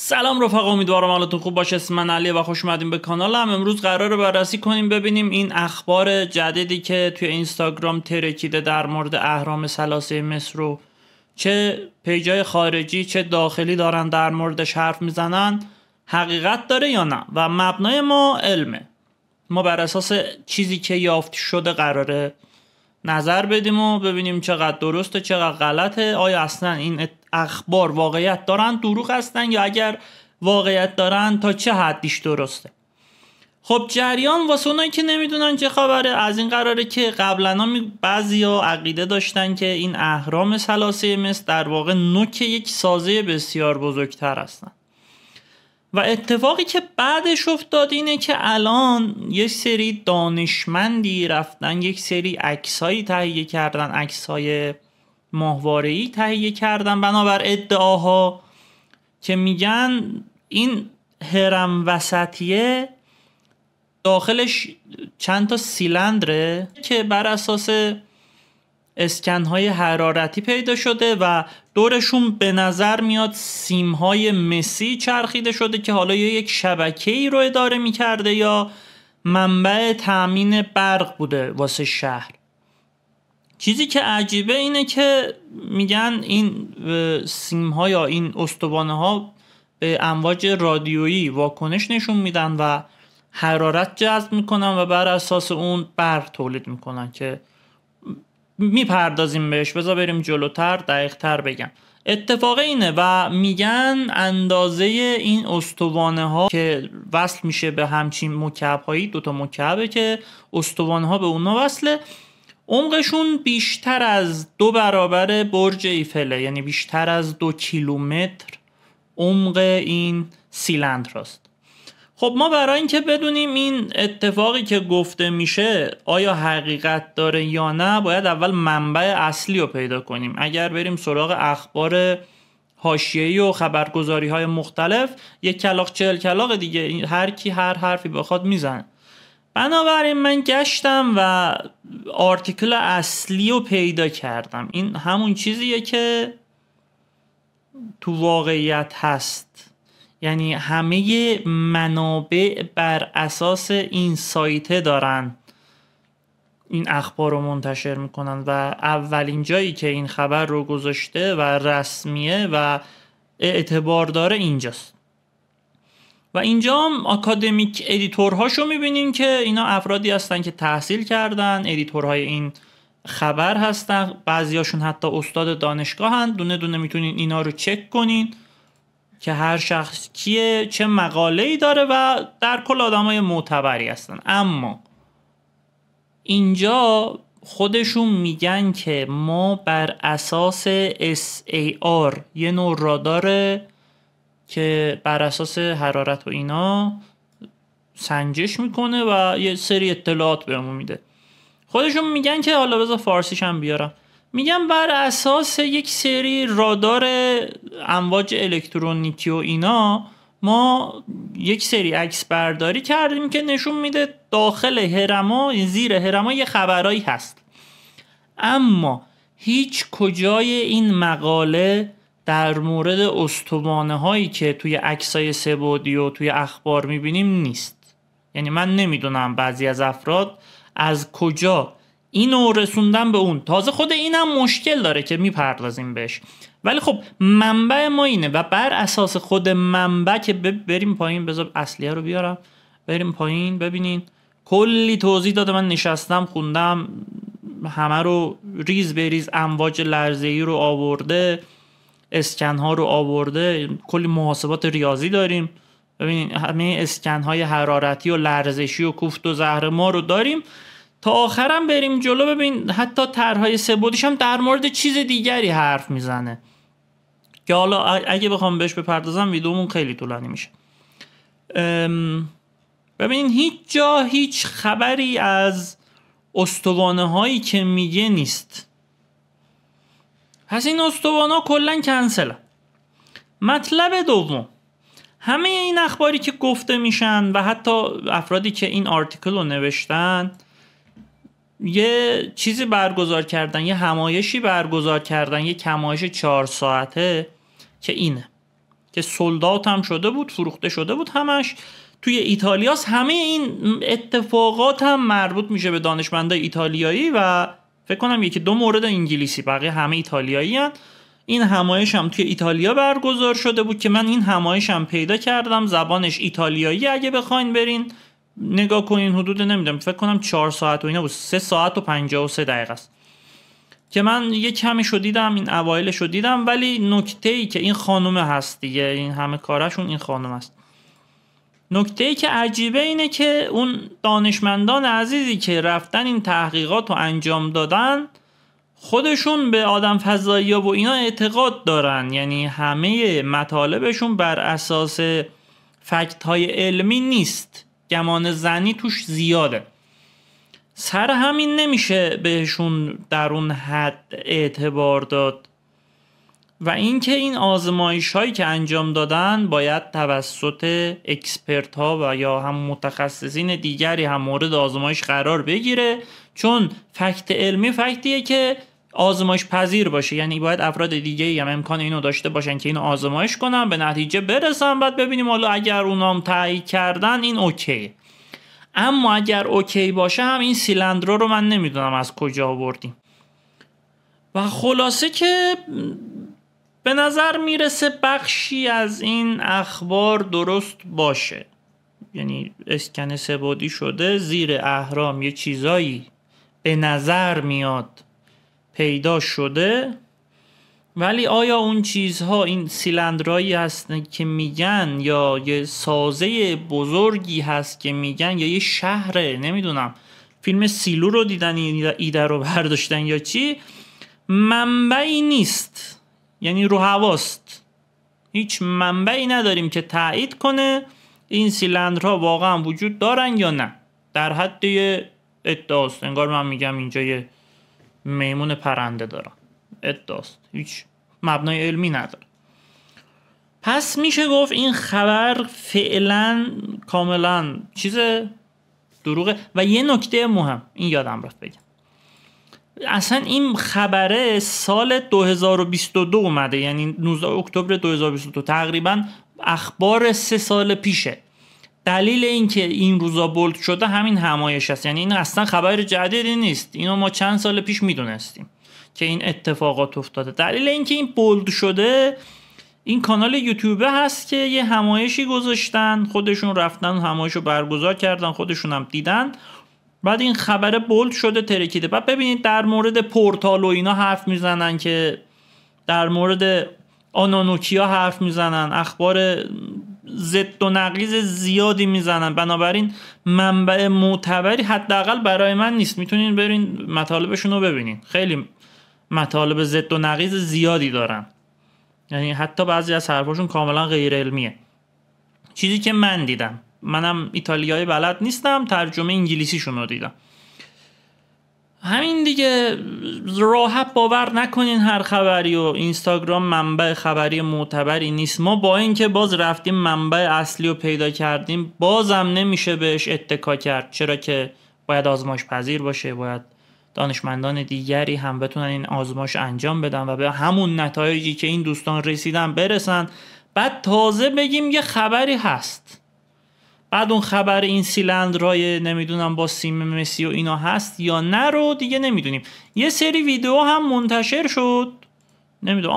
سلام رفقا، امیدوارم حالتون خوب باشه. اسم من علیه و خوش اومدیم به کانالم. امروز قراره بررسی کنیم ببینیم این اخبار جدیدی که توی اینستاگرام ترکیده در مورد اهرام ثلاثه مصر رو چه پیجای خارجی چه داخلی دارن در موردش حرف میزنن، حقیقت داره یا نه. و مبنای ما علمه، ما بر اساس چیزی که یافت شده قراره نظر بدیم و ببینیم چقدر درسته چقدر غلطه، آیا اصلا این اخبار واقعیت دارن، دروغ هستن، یا اگر واقعیت دارن تا چه حدیش درسته. خب جریان واسه اونایی که نمیدونن چه خبره از این قراره که قبلا بعضیا عقیده داشتن که این اهرام ثلاثه مصر در واقع نوک یک سازه بسیار بزرگتر هستن و اتفاقی که بعدش افتاد اینه که الان یک سری دانشمندی رفتن یک سری عکسایی تهیه کردن، عکسای ماهواره‌ای تهیه کردن بنابر ادعاها که میگن این هرم وسطیه داخلش چند تا سیلندره که بر اساس اسکن‌های حرارتی پیدا شده و دورشون به نظر میاد سیم‌های مسی چرخیده شده که حالا یا یک شبکه‌ای رو اداره می‌کرده یا منبع تامین برق بوده واسه شهر. چیزی که عجیبه اینه که میگن این سیم‌ها یا این استوانه‌ها به امواج رادیویی واکنش نشون میدن و حرارت جذب میکنن و بر اساس اون برق تولید میکنن که میپردازیم بهش. بذار بریم جلوتر دقیق‌تر بگم. اتفاق اینه و میگن اندازه این استوانه ها که وصل میشه به همچین مکعب هایی، دوتا مکعبه که استوانه ها به اونا وصله، عمقشون بیشتر از 2 برابر برج ایفله، یعنی بیشتر از 2 کیلومتر عمق این سیلندر است. خب ما برای اینکه بدونیم این اتفاقی که گفته میشه آیا حقیقت داره یا نه باید اول منبع اصلی رو پیدا کنیم. اگر بریم سراغ اخبار حاشیه‌ای و خبرگزاری های مختلف، یک کلاغ 40 کلاغ دیگه، هر کی هر حرفی بخواد میزنه. بنابراین من گشتم و آرتیکل اصلی رو پیدا کردم. این همون چیزیه که تو واقعیت هست، یعنی همه منابع بر اساس این سایت دارن این اخبار رو منتشر میکنن و اولین جایی که این خبر رو گذاشته و رسمیه و اعتبار داره اینجاست. و اینجا هم اکادمیک ادیتورهاشو میبینین که اینا افرادی هستن که تحصیل کردن، ادیتورهای این خبر هستن، بعضیاشون حتی استاد دانشگاه هستن. دونه دونه میتونین اینا رو چک کنین که هر شخص کیه، چه مقاله‌ای داره و در کل آدمای معتبری هستن. اما اینجا خودشون میگن که ما بر اساس SAR، یه نوع راداره که بر اساس حرارت و اینا سنجش میکنه و یه سری اطلاعات بهمون میده. خودشون میگن که حالا بذار فارسیش هم بیارم، میگم بر اساس یک سری رادار امواج الکترونیکی و اینا ما یک سری عکس برداری کردیم که نشون میده داخل هرما، زیر هرما یه خبرایی هست. اما هیچ کجای این مقاله در مورد استوانه هایی که توی عکسای سه‌بعدی و توی اخبار میبینیم نیست. یعنی من نمیدونم بعضی از افراد از کجا اینو رسوندن به اون. تازه خود اینم مشکل داره که میپردازیم بهش، ولی خب منبع ما اینه و بر اساس خود منبع که بریم پایین، بذار اصلیه رو بیارم، بریم پایین ببینین کلی توضیح داده. من نشستم خوندم همه رو ریز به ریز، امواج لرزه‌ای رو آورده، اسکن ها رو آورده، کلی محاسبات ریاضی داریم. ببینین همه اسکن های حرارتی و لرزشی و کوفت و زهر ما رو داریم. تا آخرم بریم جلو ببین حتی طرحهای سه‌بعدیش هم در مورد چیز دیگری حرف میزنه که حالا اگه بخوام بهش بپردازم ویدیومون خیلی طولانی میشه. ببین هیچ جا هیچ خبری از استوانه هایی که میگه نیست. پس این استوانه ها کلن کنسل. مطلب دوم، همه این اخباری که گفته میشن و حتی افرادی که این آرتیکل رو نوشتن یه چیزی برگزار کردن، یه همایشی برگزار کردن، یه همایش 4 ساعته که اینه که سولدات هم شده بود، فروخته شده بود همش، توی ایتالیاست. همه این اتفاقات هم مربوط میشه به دانشمندای ایتالیایی و فکر کنم 1-2 مورد انگلیسی، بقیه همه ایتالیایی هن. این همایش هم توی ایتالیا برگزار شده بود که من این همایش هم پیدا کردم، زبانش ایتالیایی، اگه بخواین برین نگاه کنین حدود نمیدونم فکر کنم 4 ساعت و اینا بود، 3 ساعت و 53 دقیقه است که من یه کمی شدیدم، این اوایل شدیدم. ولی نکته‌ای که این خانومه هست دیگه، این همه کارشون این خانم است. نکته‌ای که عجیبه اینه که اون دانشمندان عزیزی که رفتن این تحقیقات رو انجام دادن خودشون به آدم فضایی‌ها و اینا اعتقاد دارن، یعنی همه مطالبشون بر اساس فکت‌های علمی نیست، گمان زنی توش زیاده. سر همین نمیشه بهشون در اون حد اعتبار داد. و اینکه این آزمایش هایی که انجام دادن باید توسط اکسپرت ها و یا هم متخصصین دیگری هم مورد آزمایش قرار بگیره، چون فکت علمی فکتیه که آزمایش پذیر باشه، یعنی باید افراد دیگه‌ای هم امکان اینو داشته باشن که اینو آزمایش کنن، به نتیجه برسن، بعد ببینیم حالا اگر اونام تایید کردن این اوکی. اما اگر اوکی باشه هم این سیلندرو رو من نمیدونم از کجا آوردیم. و خلاصه که به نظر میرسه بخشی از این اخبار درست باشه، یعنی اسکن سه‌بعدی شده زیر اهرام یه چیزایی به نظر میاد پیدا شده، ولی آیا اون چیزها این سیلندرایی هستن که میگن یا یه سازه بزرگی هست که میگن یا یه شهره، نمیدونم فیلم سیلو رو دیدن ایده رو برداشتن یا چی، منبعی نیست، یعنی رو هواست، هیچ منبعی نداریم که تایید کنه این سیلندرها واقعا وجود دارن یا نه. در حد ادعاست، انگار من میگم اینجا یه میمون پرنده دارن، ادعاست، هیچ مبنای علمی نداره. پس میشه گفت این خبر فعلا کاملا چیز دروغه. و یه نکته مهم این یادم رفت بگم، اصلا این خبره سال 2022 اومده، یعنی 19 اکتبر 2022، تقریبا اخبار 3 سال پیشه. دلیل این که این روزا بولد شده همین همایش است، یعنی این اصلا خبر جدیدی نیست، اینو ما چند سال پیش میدونستیم که این اتفاقات افتاده. دلیل این که این بولد شده، این کانال یوتیوب هست که یه همایشی گذاشتن، خودشون رفتن همایش رو برگزار کردن، خودشون هم دیدن، بعد این خبر بولد شده ترکیده. بعد ببینید در مورد پورتال و اینا حرف میزنن، که در مورد آنانوکیا حرف میزنن، اخبار ضد و نقیض زیادی میزنن. بنابراین منبع معتبری حداقل برای من نیست. میتونین برین مطالبشون رو ببینین، خیلی مطالب ضد و نقیض زیادی دارن، یعنی حتی بعضی از حرفاشون کاملا غیر علمیه. چیزی که من دیدم، منم ایتالیایی بلد نیستم، ترجمه انگلیسیشون رو دیدم. همین دیگه، راحت باور نکنین هر خبری، و اینستاگرام منبع خبری معتبری نیست. ما با اینکه باز رفتیم منبع اصلی رو پیدا کردیم، بازم نمیشه بهش اتکا کرد، چرا که باید آزمایش پذیر باشه، باید دانشمندان دیگری هم بتونن این آزمایش انجام بدن و به همون نتایجی که این دوستان رسیدن برسن، بعد تازه بگیم یه خبری هست. بعد اون خبر این سیلندرهای نمیدونم با سیم مسی و اینا هست یا نه رو دیگه نمیدونیم. یه سری ویدیو هم منتشر شد، نمیدونم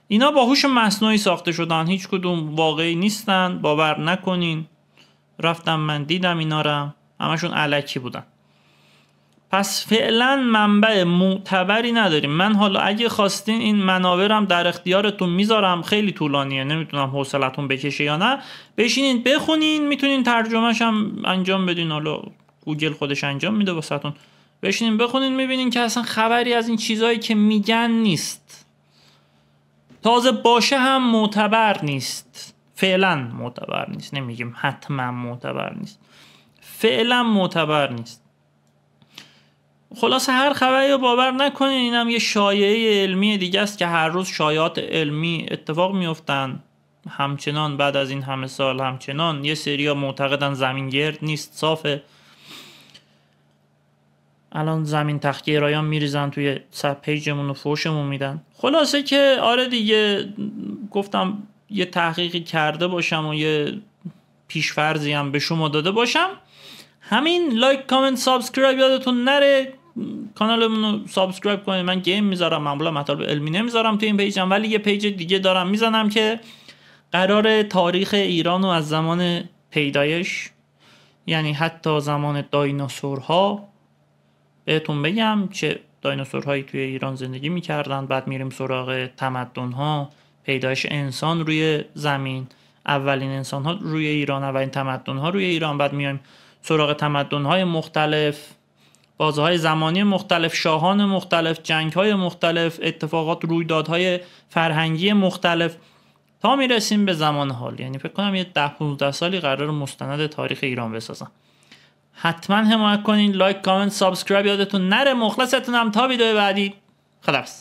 اینا با هوش مصنوعی ساخته شدن، هیچ کدوم واقعی نیستن، باور نکنین. رفتم من دیدم اینا رو، همشون الکی بودن. پس فعلا منبع معتبری نداریم. من حالا اگه خواستین این منابرم در اختیارتون میذارم، خیلی طولانیه، نمیتونم حوصلتون بکشه یا نه، بشینین بخونین، میتونین ترجمهش هم انجام بدین، حالا گوگل خودش انجام میده واسهتون. بشینین بخونین، میبینین که اصلا خبری از این چیزایی که میگن نیست. تازه باشه هم معتبر نیست، فعلا معتبر نیست، نمیگیم حتما معتبر نیست، فعلا معتبر نیست. خلاصه هر خبری رو باور نکنین، اینم یه شایعه علمی دیگه است که هر روز شایعات علمی اتفاق میافتن. همچنان بعد از این همه سال همچنان یه سریا معتقدن زمین گرد نیست، صافه. الان زمین تخگرایان میریزن توی سب پیجمون و فوشمون میدن. خلاصه که آره دیگه، گفتم یه تحقیقی کرده باشم و یه پیشفرضی هم به شما داده باشم. همین لایک کامنت سابسکرایب یادتون نره. کانالمون رو سابسکرایب کنید. من گیم میذارم، معمولا مطالب علمی نمیذارم تو این پیجم، ولی یه پیج دیگه دارم میزنم که قرار تاریخ ایران رو از زمان پیدایش، یعنی حتی زمان دایناسورها، بهتون بگم چه دایناسورهایی توی ایران زندگی میکردن. بعد میریم سراغ تمدن‌ها، پیدایش انسان روی زمین، اولین انسان‌ها روی ایران، اولین تمدن‌ها روی ایران. بعد میایم سراغ تمدن‌های مختلف، بازه‌های زمانی مختلف، شاهان مختلف، جنگ‌های مختلف، اتفاقات، رویدادهای فرهنگی مختلف، تا میرسیم به زمان حال. یعنی فکر کنم یه 10-15 سالی قرار مستند تاریخ ایران بسازم. حتما حمایت کنین. لایک کامنت سابسکرایب یادتون نره. مخلصتونم تا ویدیو بعدی. خداحافظ.